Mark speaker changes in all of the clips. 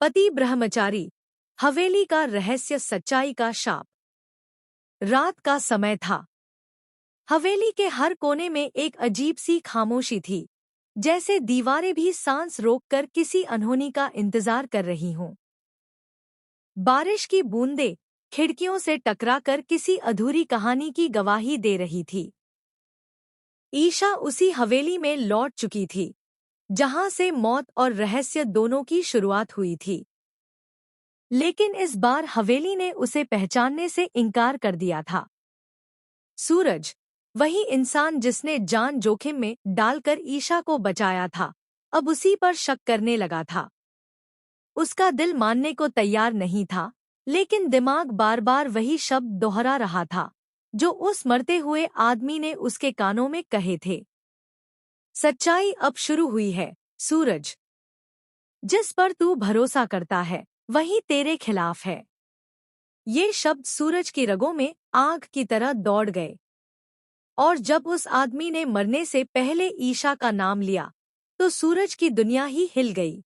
Speaker 1: पति ब्रह्मचारी, हवेली का रहस्य, सच्चाई का शाप। रात का समय था। हवेली के हर कोने में एक अजीब सी खामोशी थी, जैसे दीवारें भी सांस रोककर किसी अनहोनी का इंतजार कर रही हों। बारिश की बूंदें खिड़कियों से टकराकर किसी अधूरी कहानी की गवाही दे रही थी। ईशा उसी हवेली में लौट चुकी थी, जहां से मौत और रहस्य दोनों की शुरुआत हुई थी। लेकिन इस बार हवेली ने उसे पहचानने से इनकार कर दिया था। सूरज, वही इंसान जिसने जान जोखिम में डालकर ईशा को बचाया था, अब उसी पर शक करने लगा था। उसका दिल मानने को तैयार नहीं था, लेकिन दिमाग बार बार वही शब्द दोहरा रहा था जो उस मरते हुए आदमी ने उसके कानों में कहे थे। सच्चाई अब शुरू हुई है, सूरज। जिस पर तू भरोसा करता है वही तेरे खिलाफ है। ये शब्द सूरज की रगों में आग की तरह दौड़ गए। और जब उस आदमी ने मरने से पहले ईशा का नाम लिया, तो सूरज की दुनिया ही हिल गई।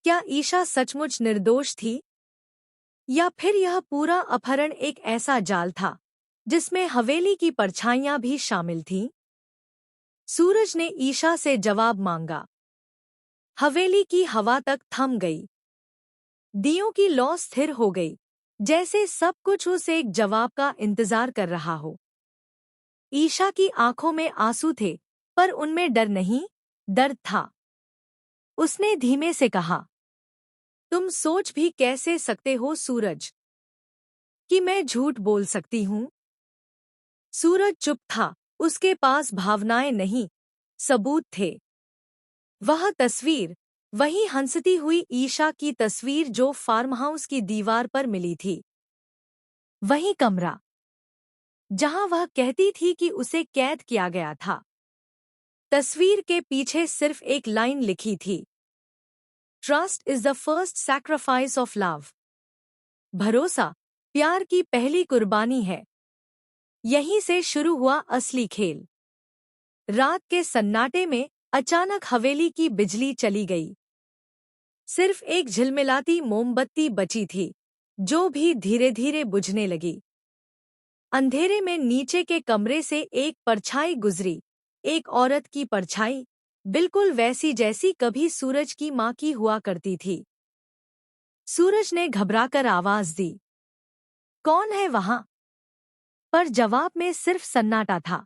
Speaker 1: क्या ईशा सचमुच निर्दोष थी? या फिर यह पूरा अपहरण एक ऐसा जाल था जिसमें हवेली की परछाइयां भी शामिल थीं? सूरज ने ईशा से जवाब मांगा। हवेली की हवा तक थम गई। दियों की लौ स्थिर हो गई, जैसे सब कुछ उस एक जवाब का इंतजार कर रहा हो। ईशा की आंखों में आंसू थे, पर उनमें डर नहीं, दर्द था। उसने धीमे से कहा, तुम सोच भी कैसे सकते हो सूरज, कि मैं झूठ बोल सकती हूँ? सूरज चुप था। उसके पास भावनाएं नहीं, सबूत थे। वह तस्वीर, वही हंसती हुई ईशा की तस्वीर जो फार्म हाउस की दीवार पर मिली थी। वही कमरा जहां वह कहती थी कि उसे कैद किया गया था। तस्वीर के पीछे सिर्फ एक लाइन लिखी थी, trust is the first sacrifice of love. भरोसा प्यार की पहली कुर्बानी है। यहीं से शुरू हुआ असली खेल। रात के सन्नाटे में अचानक हवेली की बिजली चली गई। सिर्फ एक झिलमिलाती मोमबत्ती बची थी, जो भी धीरे धीरे बुझने लगी। अंधेरे में नीचे के कमरे से एक परछाई गुजरी, एक औरत की परछाई, बिल्कुल वैसी जैसी कभी सूरज की माँ की हुआ करती थी। सूरज ने घबराकर आवाज दी, कौन है वहां? पर जवाब में सिर्फ सन्नाटा था।